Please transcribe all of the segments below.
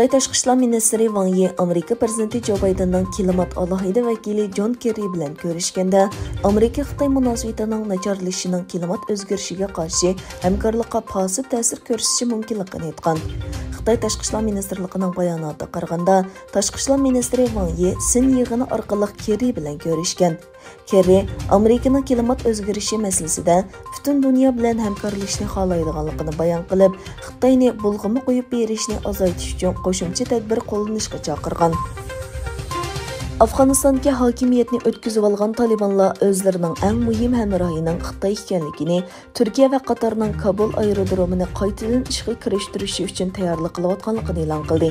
Xitoy Tashqi ishlar ministri Wang Yi Amerika prezidenti Jo Baydenning klimat alohida vakili Jon Kerri bilan ko'rishganda Amerika-Xitoy munosabatining nacharlashishining klimat o'zgarishiga qarshi hamkorlikqa positiv ta'sir ko'rsatishi mumkinligini aytgan. Xitoy Tashqi ishlar ministrligining bayonotiga qaraganda, Tashqi ishlar ministri Wang Yi Sin yig'ini orqali Kerri bilan ko'rishgan. Kerri Amerikaning klimat o'zgarishi masalasida butun dunyo bilan hamkorlashishni xohlaydiganligini bayon qilib, Xitoyni bulg'ama qo'yib berishni azaytish uchun qo'shimcha tadbir qo'llanishga chaqirgan. Afg'onistonga hokimiyatni o'tkazib olgan Talibanlar o'zlarining eng muhim hamrohining Xitoy ekanligini, Turkiya va Qatarning Kabul aerodromini qaytadan ishga kirishtirishi uchun tayyorlik qilayotganligini e'lon qildi.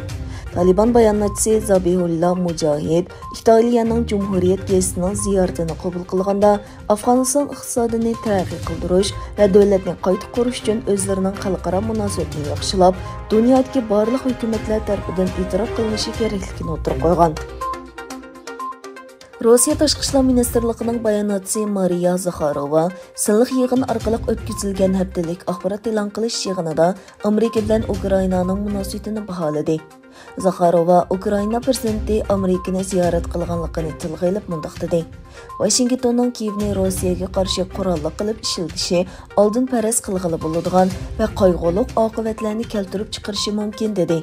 Taliban bayonotchisi Zabihullah Mujahid Italiyaning Cumhuriyet gazetining ziyoratini qabul qilganda, Afg'oniston iqtisodini taraqqiy qildirish va davlatni qayta qurish uchun o'zlarining xalqaro munosabatini yaxshilab, dunyodagi barliq hukumatlar tomonidan e'tirof qilinishi kerakligini o'tirib qo'ygan. Rossiya Tashqi ishlar ministrligining bayonotchisi Mariya Zakharova silliq yig'in orqali o'tkazilgan haftalik axborot e'lon qilish yig'inida Amerika bilan Ukrainaning munosabatini baholadi. Zakharova Ukraina prezidenti Amerikani ziyorat qilganligini tilga olib mundaq dedi. Washingtonning Kiyevni Rossiyaga qarshi qurolli qilib ishiltishi oldin faraz qilg'ili bo'ladigan va qayg'uli oqibatlarni keltirib chiqarishi mumkin dedi.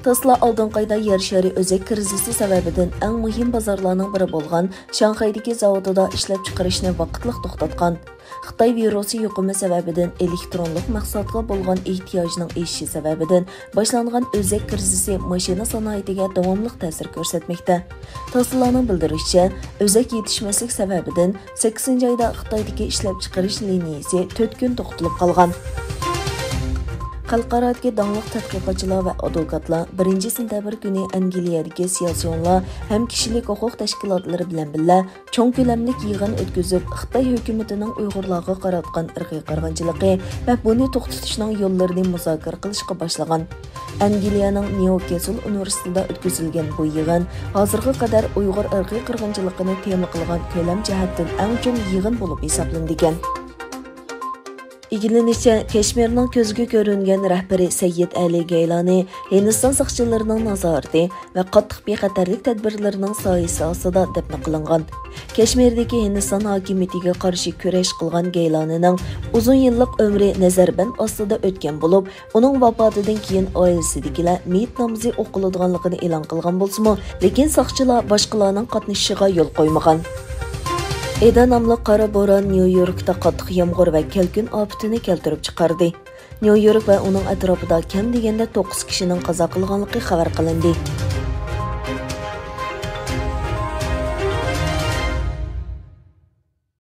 Tesla oldinqayda yer shari o'zak krizisi sababidan eng muhim bozorlarning biri bo'lgan Shanxaydagi zavodida ishlab chiqarishni vaqtliq to'xtatgan. Xitoy virusi yuqumi sababidan elektronlik mahsulotga bo'lgan ehtiyojning eshishi sababidan boshlangan o'zak krizisi mashina sanoatiga davomli ta'sir ko'rsatmoqda. Tesla'ning bildirishicha, o'zak yetishmaslik sababidan 8-oyda Xitoydagi ishlab chiqarish liniyasi 4 kun to'xtatilib qolgan. Xalqarodagi dangliq tadqiqotchilar va advokatlar 1-sentabr kuni Angliyadagi siyosiyonlar ham kishilik huquq tashkilotlari bilan birga cho'ng ko'lamlik yig'in o'tkazib, Xitoy hukumatining Uyg'urlarga qaratgan irqiy qirg'inchiligi va buni to'xtatishning yo'llarini muzokara qilishga boshlagan. Angliyaning Newcastle universitetida o'tkazilgan bu yig'in hozirga qadar Uyg'ur irqiy qirg'inchiligini tema qilgan ko'lam jihatdan eng cho'ng yig'in bo'lib hisoblangan. İgilinishicha, Kashmirning ko'zga ko'ringan rahbari Sayyid Ali Gaylani Hindiston soqchilarining nazorati va qattiq bexatarlik tadbirlarining soyasi ostida dafn qilingan. Kashmirdagi Hindiston hokimiyatiga qarshi kurash qilgan Gaylanining uzun yillik umri nazarband ostida o'tgan bo'lib, uning vafotidan keyin oilasidagilar meyit namozi o'qiladiganligini e'lon qilgan bo'lsa-mu, lekin soqchilar boshqalarning qatnashishiga yo'l qo'ymagan. Eda nomli qora bo'ron Nyu-Yorkda qattiq yomg'ir va kelkun ofatini keltirib chiqardi. Nyu-York va uning atrofida kam deganda 9 kishining qazo qilganligi xabar qilindi.